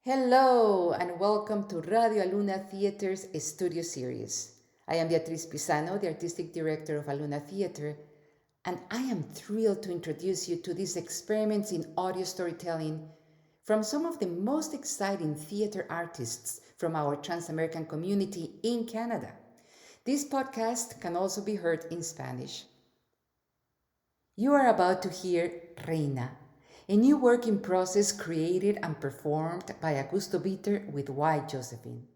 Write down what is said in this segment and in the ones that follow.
Hello and welcome to Radio Aluna Theater's studio series. I am Beatriz Pisano, the artistic director of Aluna Theater, and I am thrilled to introduce you to these experiments in audio storytelling from some of the most exciting theater artists from our Trans-American community in Canada. This podcast can also be heard in Spanish. You are about to hear Reina, a new work in process created and performed by Augusto Bitter with Josephine.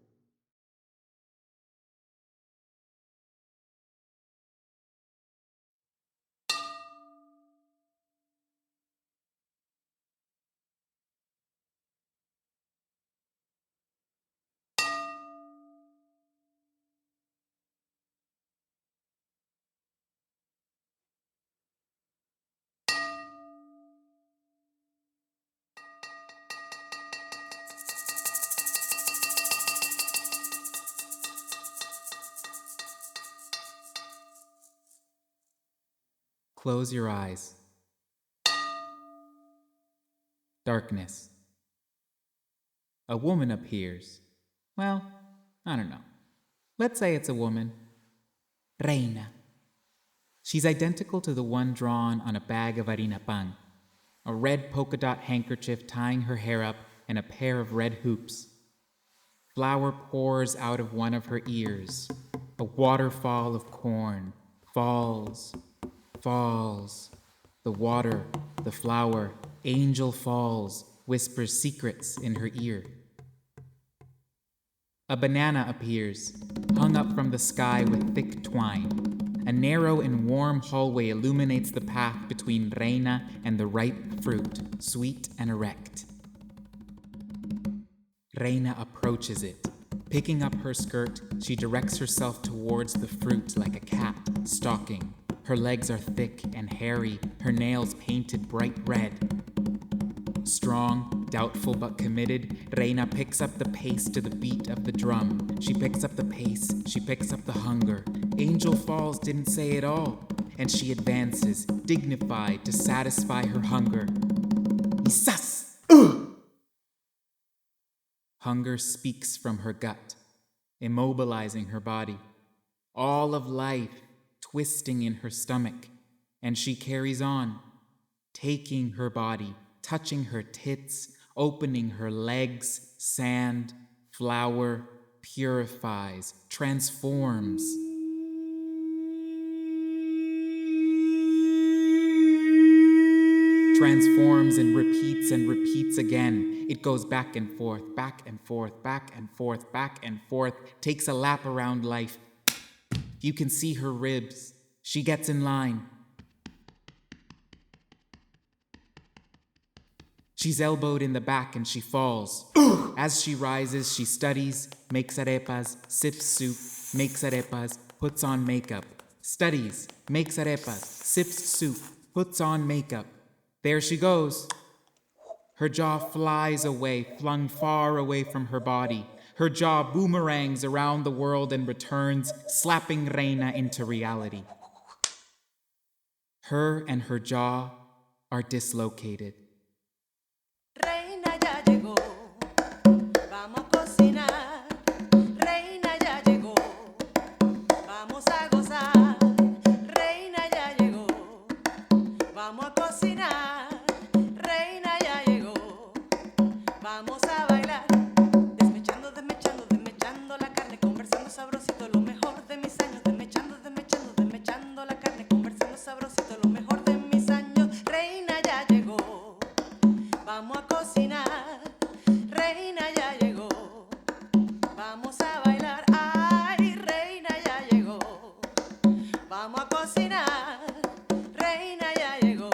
Close your eyes. Darkness. A woman appears. Well, I don't know. Let's say it's a woman. Reina. She's identical to the one drawn on a bag of harina pan. A red polka dot handkerchief tying her hair up and a pair of red hoops. Flour pours out of one of her ears. A waterfall of corn falls. The water, the flower, angel falls, whispers secrets in her ear. A banana appears, hung up from the sky with thick twine. A narrow and warm hallway illuminates the path between Reina and the ripe fruit, sweet and erect. Reina approaches it. Picking up her skirt, she directs herself towards the fruit like a cat, stalking. Her legs are thick and hairy, her nails painted bright red. Strong, doubtful but committed, Reina picks up the pace to the beat of the drum. She picks up the pace, she picks up the hunger. Angel Falls didn't say it all, and she advances, dignified to satisfy her hunger. Isas! Hunger speaks from her gut, immobilizing her body. All of life twisting in her stomach, and she carries on, taking her body, touching her tits, opening her legs, sand, flower, purifies, transforms. Transforms and repeats again. It goes back and forth, back and forth, back and forth, back and forth, takes a lap around life. You can see her ribs. She gets in line. She's elbowed in the back and she falls. As she rises, she studies, makes arepas, sips soup, makes arepas, puts on makeup. Studies, makes arepas, sips soup, puts on makeup. There she goes. Her jaw flies away, flung far away from her body. Her jaw boomerangs around the world and returns, slapping Reina into reality. Her and her jaw are dislocated. Reina ya llegó, vamos a cocinar. Reina ya llegó, vamos a gozar. Reina ya llegó, vamos a cocinar. Reina ya llegó, vamos a bailar. Desmechando la carne, conversando sabrosito, lo mejor de mis años. Desmechando la carne, conversando sabrosito, lo mejor de mis años. Reina ya llegó, vamos a cocinar. Reina ya llegó, vamos a bailar. Ay, Reina ya llegó, vamos a cocinar. Reina ya llegó,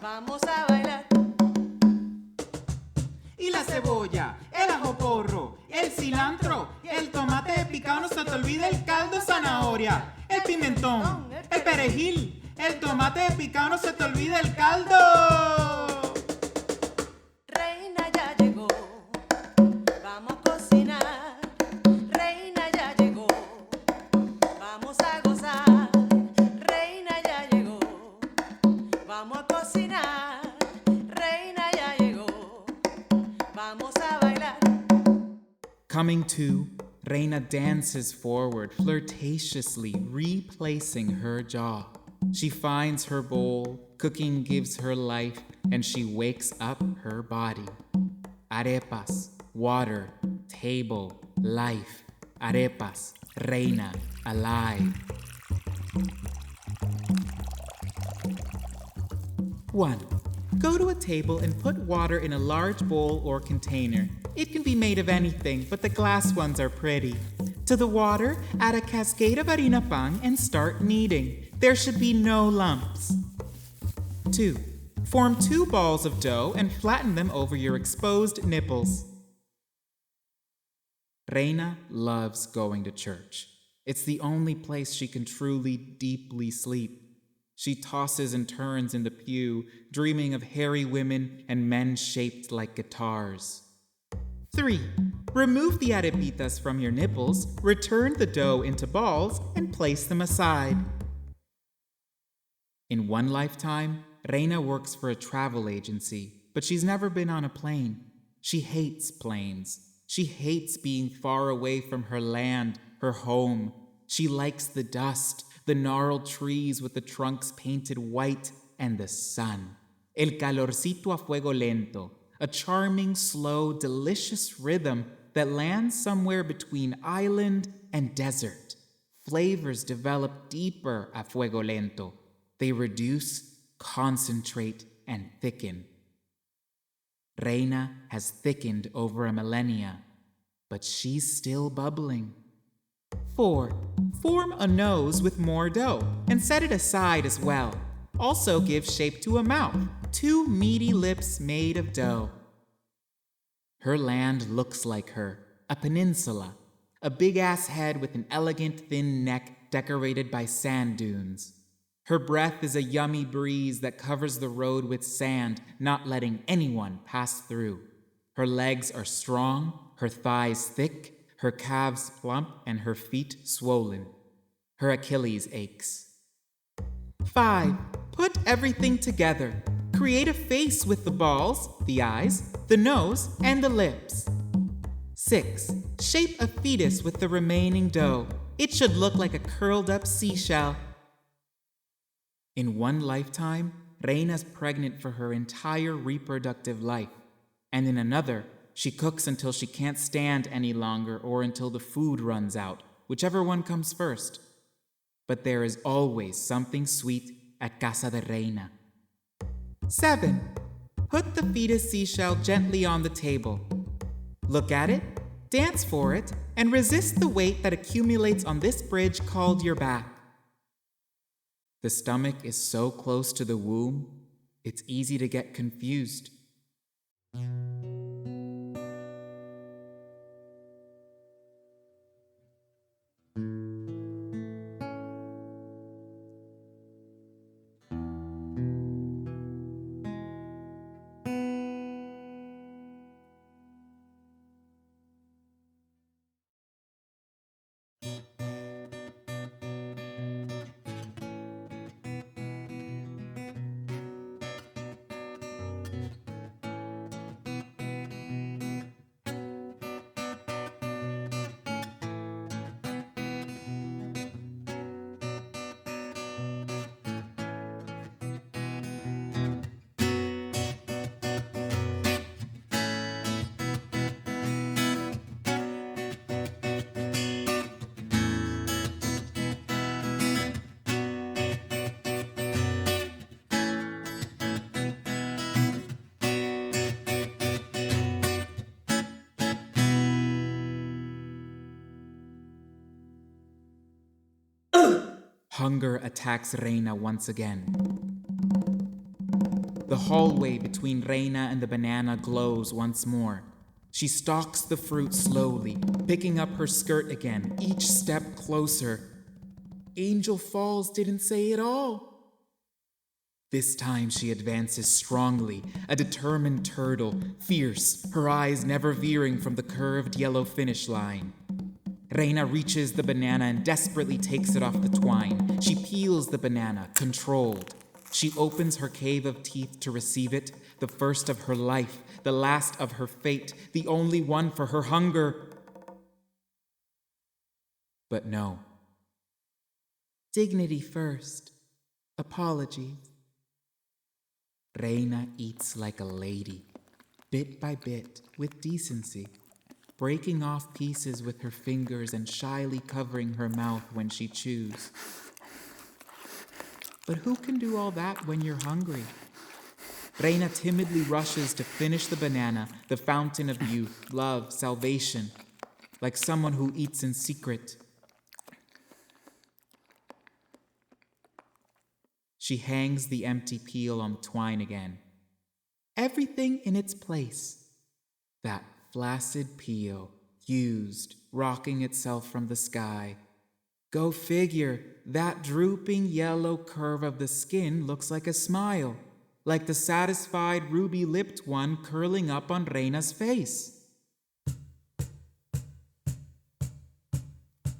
vamos a bailar. Y la cebolla, el ajo porro, el cilantro, el tomate picado, no se te olvide el caldo de zanahoria, el pimentón, el perejil, el tomate picado, no se te olvide el caldo. Reina ya llegó, vamos a cocinar. Reina ya llegó, vamos a gozar. Reina ya llegó, vamos a cocinar. Reina ya llegó, vamos vamos a bailar. Coming to, Reina dances forward, flirtatiously replacing her jaw. She finds her bowl, cooking gives her life, and she wakes up her body. Arepas, water, table, life. Arepas, Reina, alive. 1. Go to a table and put water in a large bowl or container. It can be made of anything, but the glass ones are pretty. To the water, add a cascade of harina pan and start kneading. There should be no lumps. 2. Form 2 balls of dough and flatten them over your exposed nipples. Reina loves going to church. It's the only place she can truly, deeply sleep. She tosses and turns in the pew, dreaming of hairy women and men shaped like guitars. 3. Remove the arepitas from your nipples, return the dough into balls, and place them aside. In one lifetime, Reina works for a travel agency, but she's never been on a plane. She hates planes. She hates being far away from her land, her home. She likes the dust, the gnarled trees with the trunks painted white, and the sun. El calorcito a fuego lento, a charming, slow, delicious rhythm that lands somewhere between island and desert. Flavors develop deeper a fuego lento. They reduce, concentrate, and thicken. Reina has thickened over a millennia, but she's still bubbling. 4. Form a nose with more dough and set it aside as well. Also give shape to a mouth, 2 meaty lips made of dough. Her land looks like her, a peninsula, a big-ass head with an elegant thin neck decorated by sand dunes. Her breath is a yummy breeze that covers the road with sand, not letting anyone pass through. Her legs are strong, her thighs thick, her calves plump, and her feet swollen. Her Achilles aches. 5. Put everything together. Create a face with the balls, the eyes, the nose, and the lips. 6. Shape a fetus with the remaining dough. It should look like a curled-up seashell. In one lifetime, Reina's pregnant for her entire reproductive life, and in another, she cooks until she can't stand any longer or until the food runs out, whichever one comes first. But there is always something sweet at Casa de Reina. 7. Put the fetus seashell gently on the table. Look at it, dance for it, and resist the weight that accumulates on this bridge called your back. The stomach is so close to the womb, it's easy to get confused. Hunger attacks Reina once again. The hallway between Reina and the banana glows once more. She stalks the fruit slowly, picking up her skirt again, each step closer. Angel Falls didn't say it all. This time she advances strongly, a determined turtle, fierce, her eyes never veering from the curved yellow finish line. Reina reaches the banana and desperately takes it off the twine. She peels the banana, controlled. She opens her cave of teeth to receive it, the first of her life, the last of her fate, the only one for her hunger. But no. Dignity first. Apologies. Reina eats like a lady, bit by bit, with decency, breaking off pieces with her fingers and shyly covering her mouth when she chews. But who can do all that when you're hungry? Reina timidly rushes to finish the banana, the fountain of youth, love, salvation, like someone who eats in secret. She hangs the empty peel on twine again. Everything in its place. That flaccid peel, used, rocking itself from the sky. Go figure, that drooping yellow curve of the skin looks like a smile, like the satisfied ruby-lipped one curling up on Reina's face.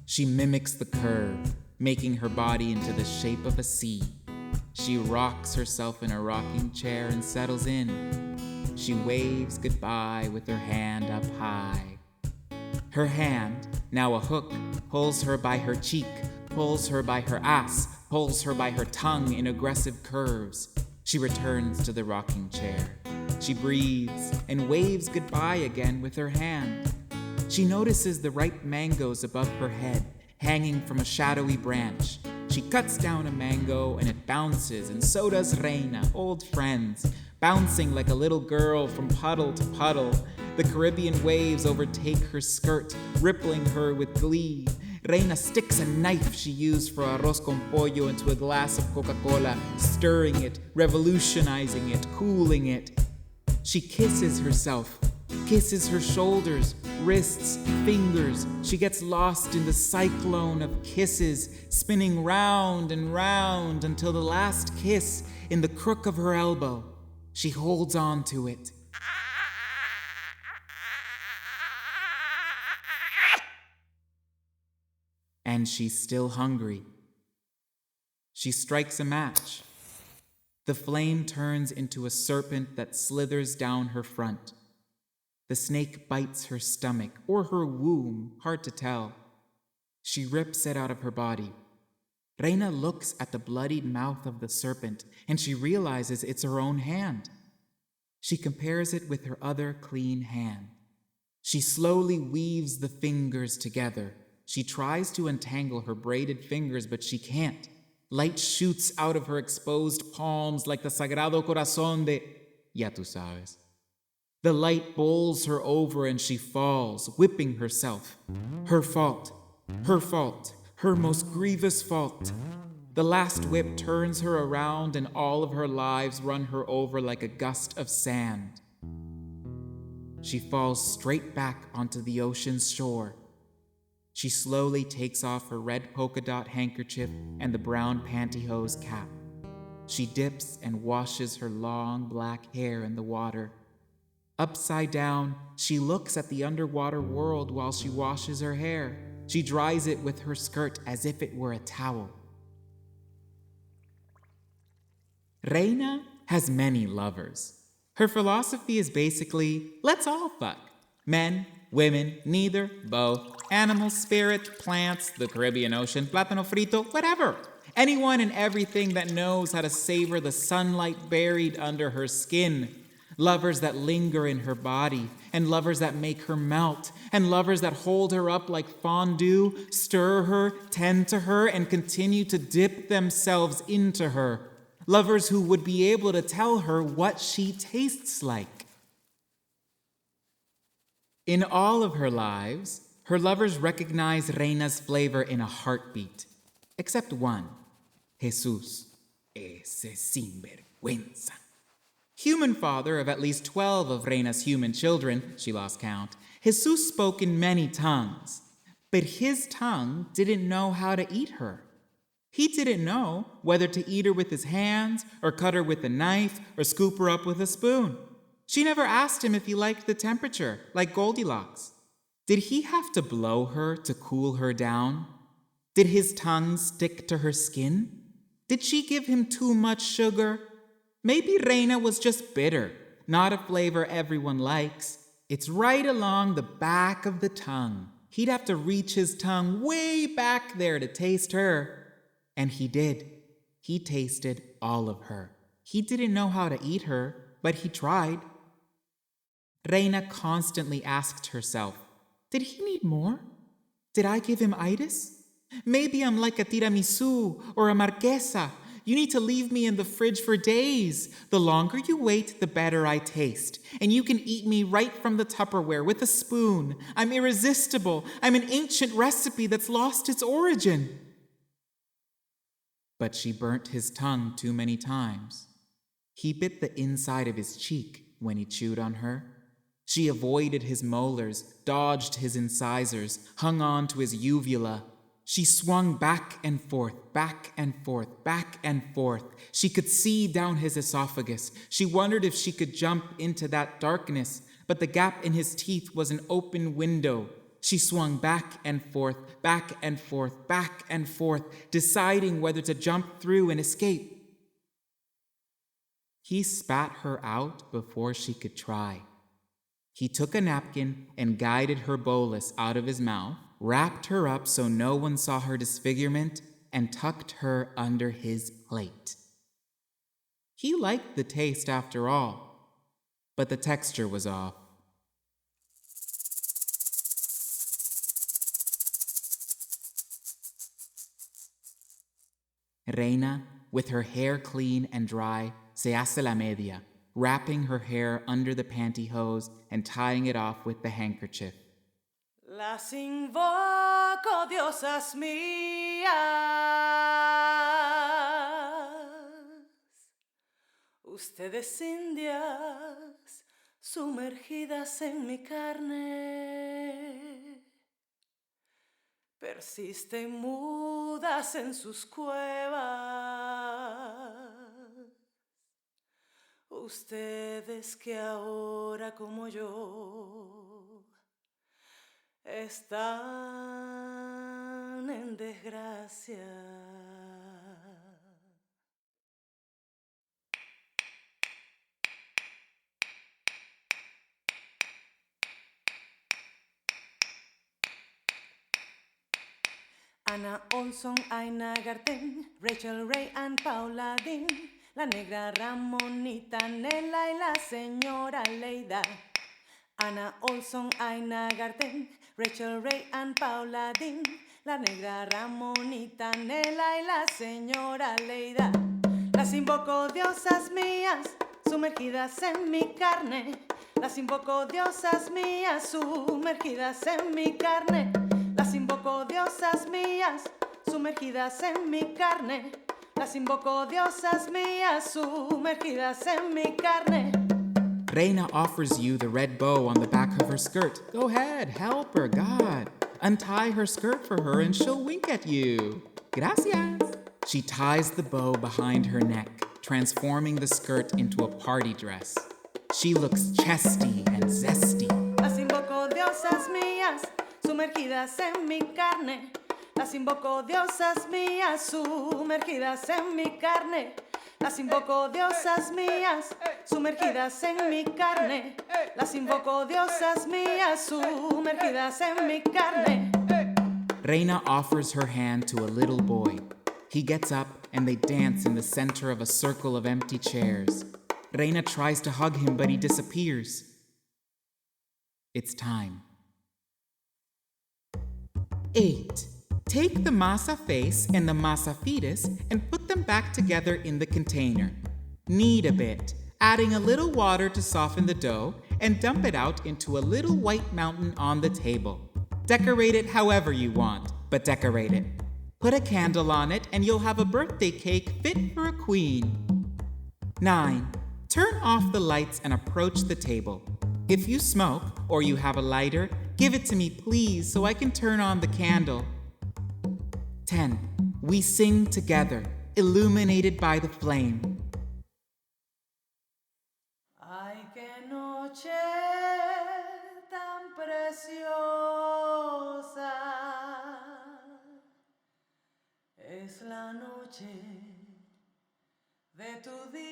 She mimics the curve, making her body into the shape of a C. She rocks herself in a rocking chair and settles in. She waves goodbye with her hand up high. Her hand, now a hook, pulls her by her cheek, pulls her by her ass, pulls her by her tongue in aggressive curves. She returns to the rocking chair. She breathes and waves goodbye again with her hand. She notices the ripe mangoes above her head, hanging from a shadowy branch. She cuts down a mango and it bounces, and so does Reina, old friends, bouncing like a little girl from puddle to puddle. The Caribbean waves overtake her skirt, rippling her with glee. Reina sticks a knife she used for arroz con pollo into a glass of Coca-Cola, stirring it, revolutionizing it, cooling it. She kisses herself, kisses her shoulders, wrists, fingers. She gets lost in the cyclone of kisses, spinning round and round until the last kiss in the crook of her elbow. She holds on to it. And she's still hungry. She strikes a match. The flame turns into a serpent that slithers down her front. The snake bites her stomach or her womb, hard to tell. She rips it out of her body. Reina looks at the bloodied mouth of the serpent and she realizes it's her own hand. She compares it with her other clean hand. She slowly weaves the fingers together. She tries to untangle her braided fingers, but she can't. Light shoots out of her exposed palms like the Sagrado Corazón de... Ya tú sabes. The light bowls her over and she falls, whipping herself. Her fault. Her fault. Her most grievous fault. The last whip turns her around and all of her lives run her over like a gust of sand. She falls straight back onto the ocean's shore. She slowly takes off her red polka dot handkerchief and the brown pantyhose cap. She dips and washes her long black hair in the water. Upside down, she looks at the underwater world while she washes her hair. She dries it with her skirt as if it were a towel. Reina has many lovers. Her philosophy is basically, let's all fuck. Men, women, neither, both, animals, spirit, plants, the Caribbean Ocean, plátano frito, whatever. Anyone and everything that knows how to savor the sunlight buried under her skin. Lovers that linger in her body, and lovers that make her melt, and lovers that hold her up like fondue, stir her, tend to her, and continue to dip themselves into her. Lovers who would be able to tell her what she tastes like. In all of her lives, her lovers recognize Reina's flavor in a heartbeat, except one, Jesús, ese sinvergüenza. Human father of at least 12 of Reina's human children, she lost count, Jesús spoke in many tongues, but his tongue didn't know how to eat her. He didn't know whether to eat her with his hands, or cut her with a knife, or scoop her up with a spoon. She never asked him if he liked the temperature, like Goldilocks. Did he have to blow her to cool her down? Did his tongue stick to her skin? Did she give him too much sugar? Maybe Reina was just bitter, not a flavor everyone likes. It's right along the back of the tongue. He'd have to reach his tongue way back there to taste her. And he did. He tasted all of her. He didn't know how to eat her, but he tried. Reina constantly asked herself, did he need more? Did I give him itis? Maybe I'm like a tiramisu or a marquesa. You need to leave me in the fridge for days. The longer you wait, the better I taste. And you can eat me right from the Tupperware with a spoon. I'm irresistible. I'm an ancient recipe that's lost its origin. But she burnt his tongue too many times. He bit the inside of his cheek when he chewed on her. She avoided his molars, dodged his incisors, hung on to his uvula. She swung back and forth, back and forth, back and forth. She could see down his esophagus. She wondered if she could jump into that darkness, but the gap in his teeth was an open window. She swung back and forth, back and forth, back and forth, deciding whether to jump through and escape. He spat her out before she could try. He took a napkin and guided her bolus out of his mouth, wrapped her up so no one saw her disfigurement, and tucked her under his plate. He liked the taste after all, but the texture was off. Reina, with her hair clean and dry, se hace la media, wrapping her hair under the pantyhose and tying it off with the handkerchief. Las invoco, diosas mías, ustedes indias, sumergidas en mi carne, persisten mudas en sus cuevas. Ustedes que ahora como yo están en desgracia. Ana Olson, Aina Garten, Rachel Ray and Paula Dean, la negra Ramonita Nela y la señora Leida. Ana Olson, Aina Garten, Rachel Ray and Paula Dean, la negra Ramonita Nela y la señora Leida. Las invoco, diosas mías, sumergidas en mi carne. Las invoco, diosas mías, sumergidas en mi carne. Las invoco, diosas mías, sumergidas en mi carne. Las invoco, diosas mías, sumergidas en mi carne. Reina offers you the red bow on the back of her skirt. Go ahead, help her, God. Untie her skirt for her and she'll wink at you. Gracias. She ties the bow behind her neck, transforming the skirt into a party dress. She looks chesty and zesty. Las invoco, diosas mías, sumergidas en mi carne. Las invoco, diosas mías, sumergidas en mi carne. Las invoco, diosas mías, sumergidas en mi carne. Las invoco, diosas mías, sumergidas en mi carne. Reina offers her hand to a little boy. He gets up and they dance in the center of a circle of empty chairs. Reina tries to hug him, but he disappears. It's time. 8. Take the masa face and the masa fetus and put them back together in the container. Knead a bit, adding a little water to soften the dough, and dump it out into a little white mountain on the table. Decorate it however you want, but decorate it. Put a candle on it and you'll have a birthday cake fit for a queen. 9. Turn off the lights and approach the table. If you smoke or you have a lighter, give it to me please so I can turn on the candle. 10. We sing together, illuminated by the flame. Ay, qué noche tan preciosa. Es la noche de tu día.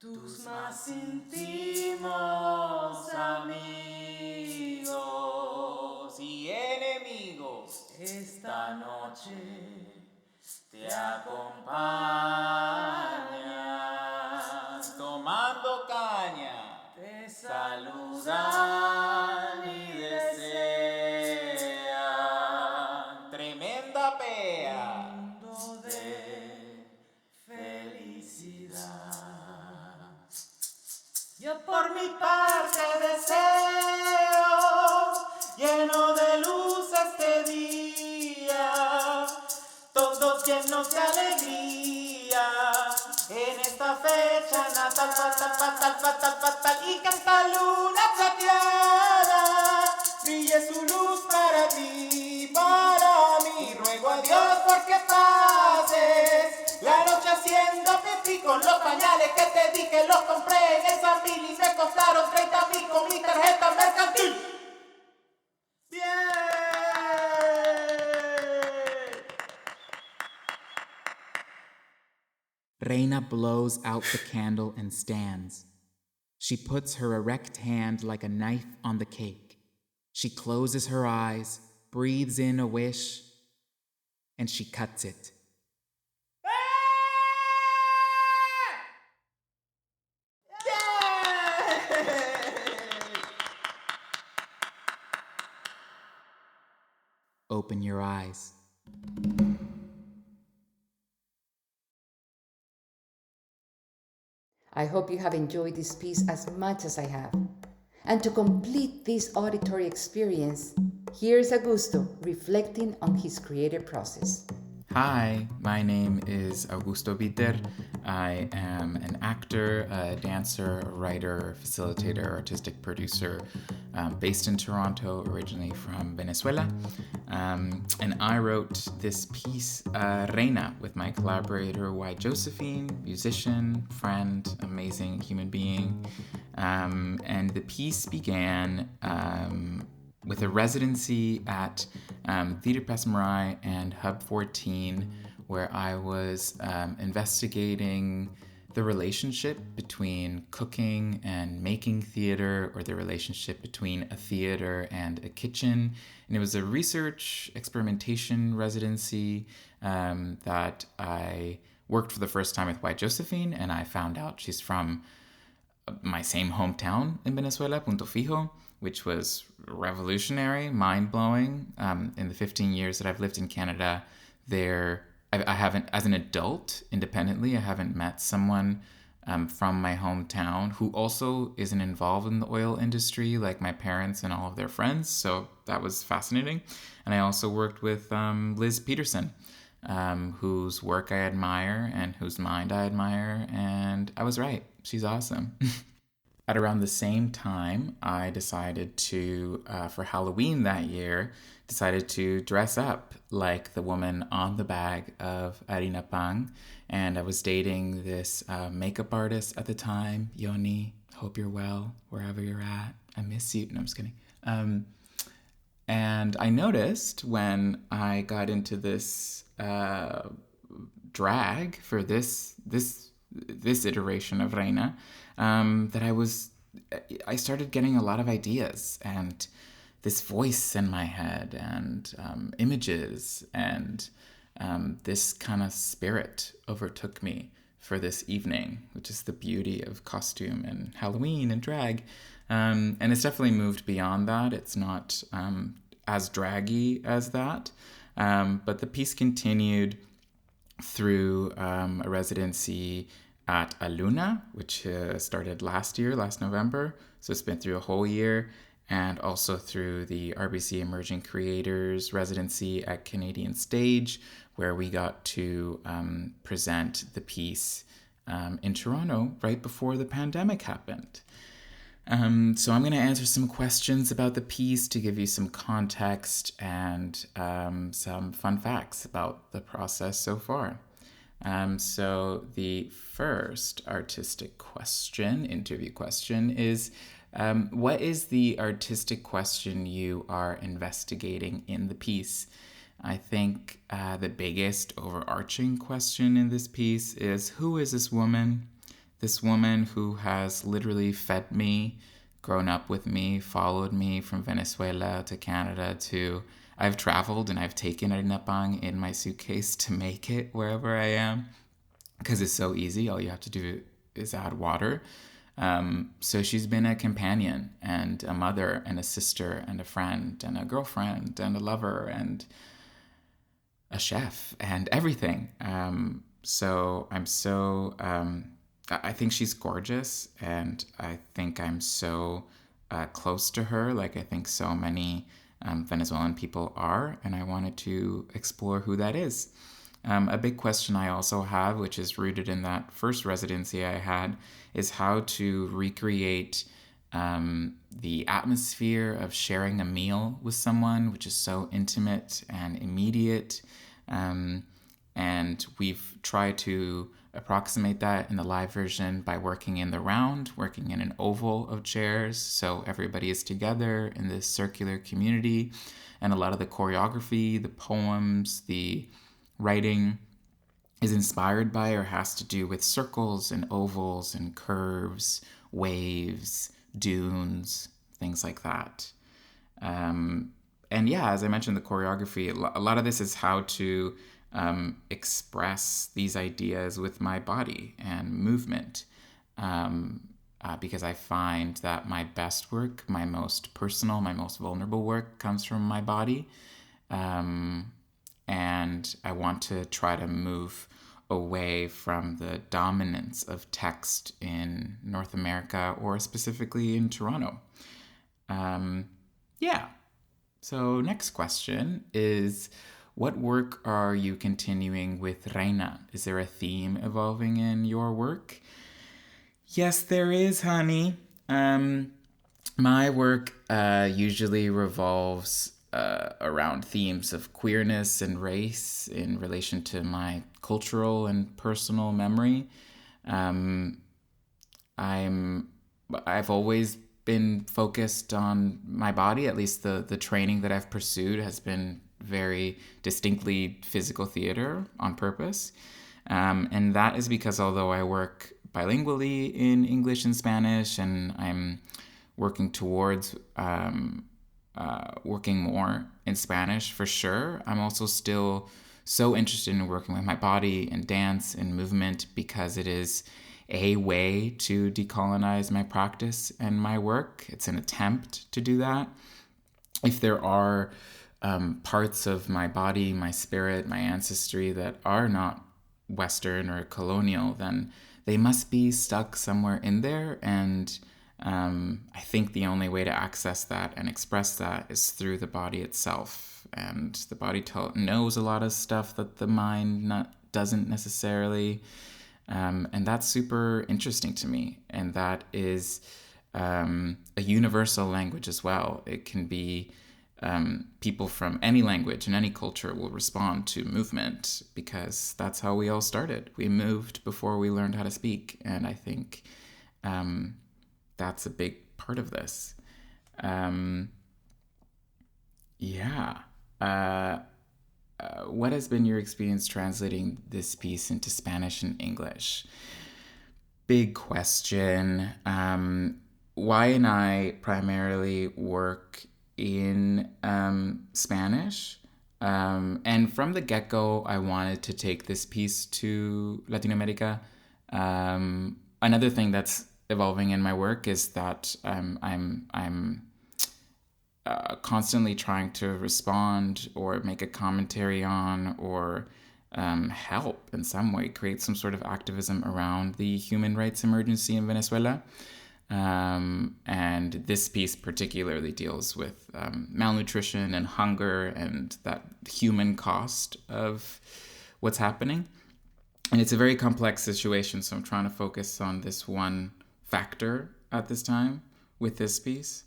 tus más íntimos amigos y enemigos esta noche te acompañan, tomando caña, te saludan y desean tremenda pea mundo de felicidad. Yo por mi parte deseo, lleno de luz este día, todos llenos de alegría, en esta fecha natal, fatal, y que esta luna plateada brille su luz para ti, para mí. Ruego a Dios porque pases la noche haciendo pipí con los pañales que te di que los compré en el San Bill y me costaron 30,000 con mi tarjeta mercantil. ¡Bien! Reina blows out the candle and stands. She puts her erect hand like a knife on the cake. She closes her eyes, breathes in a wish, and she cuts it. Open your eyes. I hope you have enjoyed this piece as much as I have. And to complete this auditory experience, here's Augusto reflecting on his creative process. Hi, my name is Augusto Bitter. I am an actor, a dancer, a writer, facilitator, artistic producer, based in Toronto, originally from Venezuela. And I wrote this piece, Reina, with my collaborator, Josephine, musician, friend, amazing human being. And the piece began with a residency at Theatre-er and Hub 14, where I was investigating the relationship between cooking and making theater, or the relationship between a theater and a kitchen. And it was a research experimentation residency that I worked for the first time with Josephine, and I found out she's from my same hometown in Venezuela, Punto Fijo, which was revolutionary, mind-blowing. In the 15 years that I've lived in Canada, I haven't, as an adult, independently, I haven't met someone from my hometown who also isn't involved in the oil industry like my parents and all of their friends. So that was fascinating. And I also worked with Liz Peterson, whose work I admire and whose mind I admire. And I was right. She's awesome. At around the same time, I decided to, for Halloween that year, decided to dress up like the woman on the bag of Harina Pan. And I was dating this makeup artist at the time, Yoni. Hope you're well, wherever you're at. I miss you. No, I'm just kidding. And I noticed when I got into this drag for this iteration of Reina, that I started getting a lot of ideas and this voice in my head and images, and this kind of spirit overtook me for this evening, which is the beauty of costume and Halloween and drag. And it's definitely moved beyond that. It's not as draggy as that. But the piece continued through a residency at Aluna, which started last November. So it's been through a whole year, and also through the RBC Emerging Creators residency at Canadian Stage, where we got to present the piece in Toronto right before the pandemic happened. So I'm going to answer some questions about the piece to give you some context and some fun facts about the process so far. So the first interview question is, what is the artistic question you are investigating in the piece? I think the biggest overarching question in this piece is, who is this woman? This woman who has literally fed me, grown up with me, followed me from Venezuela to Canada to... I've traveled and I've taken arinapang in my suitcase to make it wherever I am because it's so easy. All you have to do is add water. So she's been a companion and a mother and a sister and a friend and a girlfriend and a lover and a chef and everything. So I'm so... I think she's gorgeous, and I think I'm so close to her, like I think so many Venezuelan people are, and I wanted to explore who that is. A big question I also have, which is rooted in that first residency I had, is how to recreate the atmosphere of sharing a meal with someone, which is so intimate and immediate. And we've tried to approximate that in the live version by working in the round, working in an oval of chairs, so everybody is together in this circular community. And a lot of the choreography, the poems, the writing is inspired by or has to do with circles and ovals and curves, waves, dunes, things like that. And yeah, as I mentioned, the choreography, a lot of this is how to express these ideas with my body and movement, because I find that my best work, my most personal, my most vulnerable work comes from my body. And I want to try to move away from the dominance of text in North America, or specifically in Toronto. Yeah. So next question is, what work are you continuing with Reina? Is there a theme evolving in your work? Yes, there is, honey. My work usually revolves around themes of queerness and race in relation to my cultural and personal memory. I've always been focused on my body. At least the training that I've pursued has been very distinctly physical theater on purpose. And that is because although I work bilingually in English and Spanish, and I'm working towards working more in Spanish for sure, I'm also still so interested in working with my body and dance and movement, because it is a way to decolonize my practice and my work. It's an attempt to do that. If there are parts of my body, my spirit, my ancestry that are not Western or colonial, then they must be stuck somewhere in there. And I think the only way to access that and express that is through the body itself. And the body knows a lot of stuff that the mind doesn't necessarily. And that's super interesting to me. And that is a universal language as well. It can be people from any language and any culture will respond to movement, because that's how we all started. We moved before we learned how to speak. And I think that's a big part of this. What has been your experience translating this piece into Spanish and English? Big question. Y and I primarily work in Spanish. And from the get-go, I wanted to take this piece to Latin America. Another thing that's evolving in my work is that I'm constantly trying to respond or make a commentary on, or help in some way, create some sort of activism around the human rights emergency in Venezuela. And this piece particularly deals with malnutrition and hunger and that human cost of what's happening. And it's a very complex situation, so I'm trying to focus on this one factor at this time with this piece.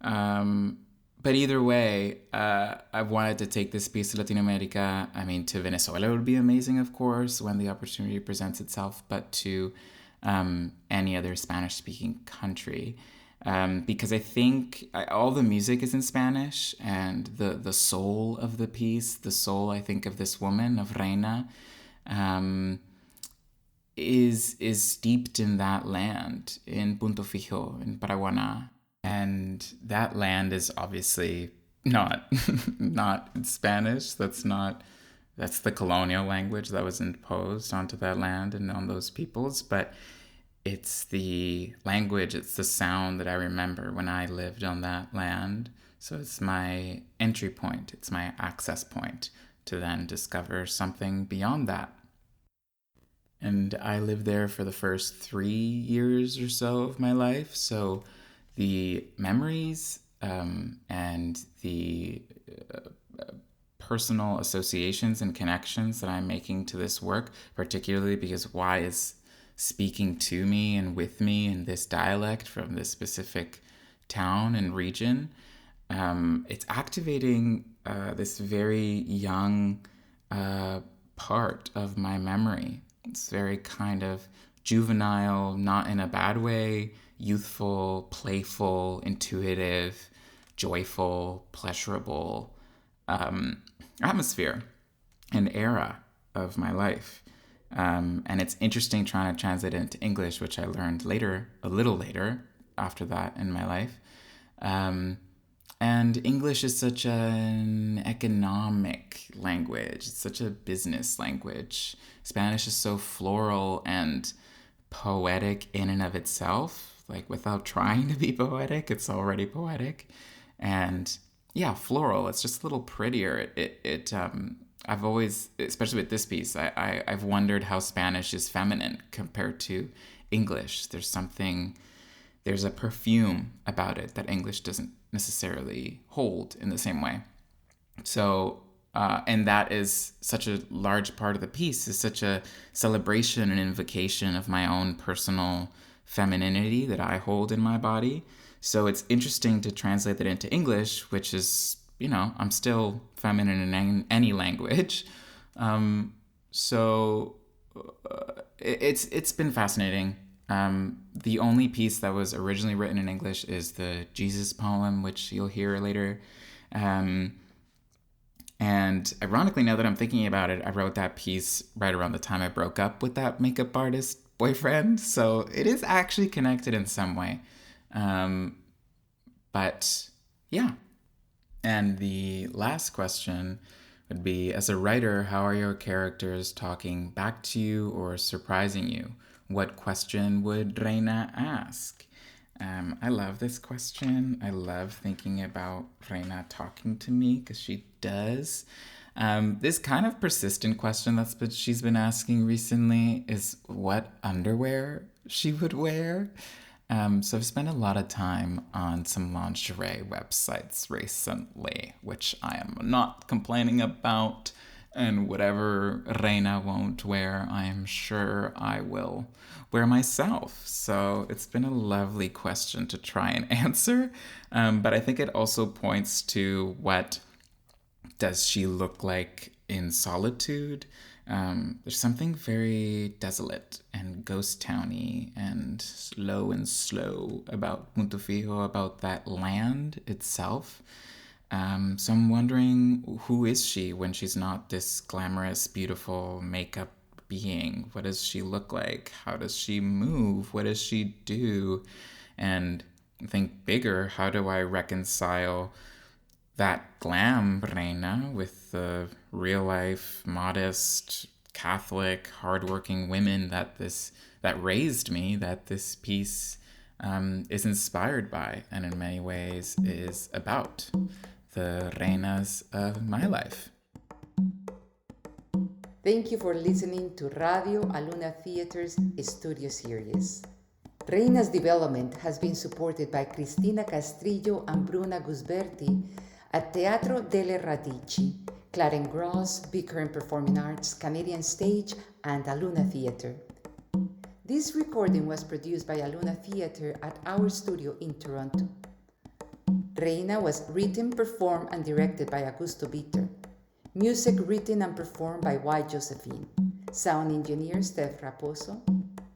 But either way, I've wanted to take this piece to Latin America. I mean, to Venezuela would be amazing, of course, when the opportunity presents itself, but to any other Spanish-speaking country. Because I think all the music is in Spanish, and the soul of the piece, the soul, I think, of this woman, of Reina, is steeped in that land, in Punto Fijo, in Paraguaná. And that land is obviously not not Spanish. That's the colonial language that was imposed onto that land and on those peoples. But it's the language, it's the sound that I remember when I lived on that land. So it's my entry point, it's my access point to then discover something beyond that. And I lived there for the first 3 years or so of my life. So the memories and the personal associations and connections that I'm making to this work, particularly because Bois is speaking to me and with me in this dialect from this specific town and region, it's activating this very young part of my memory. It's very kind of juvenile, not in a bad way, youthful, playful, intuitive, joyful, pleasurable atmosphere and era of my life. And it's interesting trying to translate it into English, which I learned later, a little later after that in my life. And English is such an economic language. It's such a business language. Spanish is so floral and poetic in and of itself. Like, without trying to be poetic, it's already poetic. And yeah, floral. It's just a little prettier. I've always, especially with this piece, I've wondered how Spanish is feminine compared to English. There's a perfume about it that English doesn't necessarily hold in the same way. So, and that is such a large part of the piece, is such a celebration and invocation of my own personal femininity that I hold in my body. So it's interesting to translate that into English, which is, I'm still feminine in any language. It's been fascinating. The only piece that was originally written in English is the Jesus poem, which you'll hear later. And ironically, now that I'm thinking about it, I wrote that piece right around the time I broke up with that makeup artist boyfriend. So it is actually connected in some way. But yeah. And the last question would be, as a writer, how are your characters talking back to you or surprising you? What question would Reina ask? I love this question. I love thinking about Reina talking to me because she does. This kind of persistent question she's been asking recently is what underwear she would wear. So I've spent a lot of time on some lingerie websites recently, which I am not complaining about. And whatever Reina won't wear, I am sure I will wear myself. So it's been a lovely question to try and answer. But I think it also points to what does she look like in solitude. There's something very desolate and ghost towny and slow about Punto Fijo, about that land itself. So I'm wondering, who is she when she's not this glamorous, beautiful makeup being? What does she look like? How does she move? What does she do? And think bigger, how do I reconcile that glam Reina with the real life, modest, Catholic, hardworking women that raised me, that this piece is inspired by, and in many ways is about the Reinas of my life. Thank you for listening to Radio Aluna Theatre's studio series. Reina's development has been supported by Cristina Castrillo and Bruna Gusberti at Teatro delle Radici, Clarence Gross, Big Current Performing Arts, Canadian Stage, and Aluna Theatre. This recording was produced by Aluna Theatre at our studio in Toronto. Reina was written, performed, and directed by Augusto Bitter. Music written and performed by Josephine. Sound engineer Steph Raposo.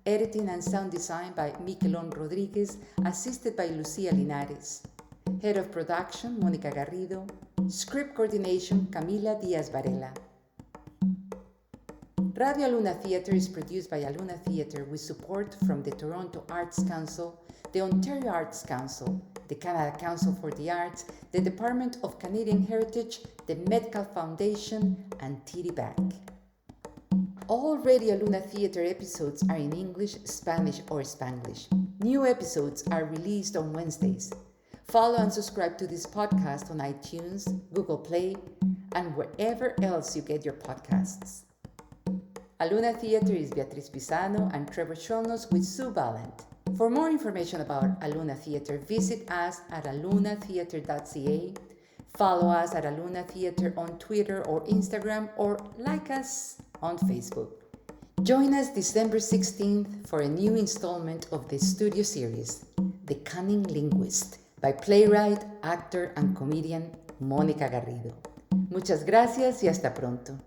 Editing and sound design by Miquelon Rodriguez, assisted by Lucia Linares. Head of production, Mónica Garrido. Script coordination, Camila Diaz Varela. Radio Aluna Theatre is produced by Aluna Theatre with support from the Toronto Arts Council, the Ontario Arts Council, the Canada Council for the Arts, the Department of Canadian Heritage, the Medical Foundation, and TD Bank. All Radio Aluna Theatre episodes are in English, Spanish, or Spanglish. New episodes are released on Wednesdays. Follow and subscribe to this podcast on iTunes, Google Play, and wherever else you get your podcasts. Aluna Theatre is Beatriz Pisano and Trevor Shonos with Sue Ballant. For more information about Aluna Theatre, visit us at alunatheatre.ca, follow us at Aluna Theatre on Twitter or Instagram, or like us on Facebook. Join us December 16th for a new installment of the studio series, The Cunning Linguist, by playwright, actor, and comedian Mónica Garrido. Muchas gracias y hasta pronto.